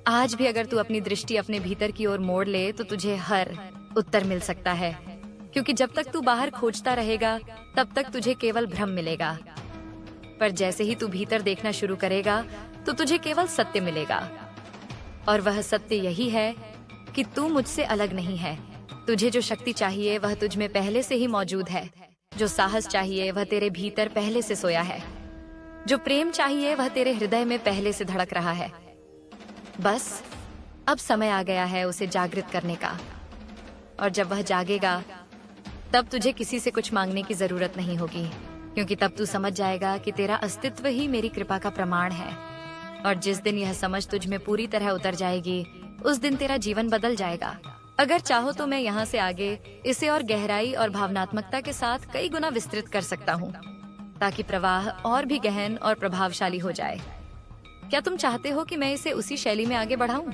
आज भी अगर तू अपनी दृष्टि अपने भीतर की ओर मोड़ ले, तो तुझे हर उत्तर मिल सकता है। क्योंकि जब तक तू बाहर खोजता रहेगा, तब तक तुझे केवल भ्रम मिलेगा। पर जैसे ही तू भीतर देखना शुरू करेगा, तो तुझे केवल सत्य मिलेगा। और वह सत्य यही है कि तू मुझसे अलग नहीं है। तुझे जो शक्ति चाहिए वह तुझ में पहले से ही मौजूद है। जो साहस चाहिए वह तेरे भीतर पहले से सोया है। जो प्रेम चाहिए वह तेरे हृदय में पहले से धड़क रहा है। बस अब समय आ गया है उसे जागृत करने का। और जब वह जागेगा, तब तुझे किसी से कुछ मांगने की जरूरत नहीं होगी, क्योंकि तब तू समझ जाएगा कि तेरा अस्तित्व ही मेरी कृपा का प्रमाण है। और जिस दिन यह समझ तुझ में पूरी तरह उतर जाएगी, उस दिन तेरा जीवन बदल जाएगा। अगर चाहो तो मैं यहाँ से आगे इसे और गहराई और भावनात्मकता के साथ कई गुना विस्तृत कर सकता हूँ, ताकि प्रवाह और भी गहन और प्रभावशाली हो जाए। क्या तुम चाहते हो कि मैं इसे उसी शैली में आगे बढ़ाऊं?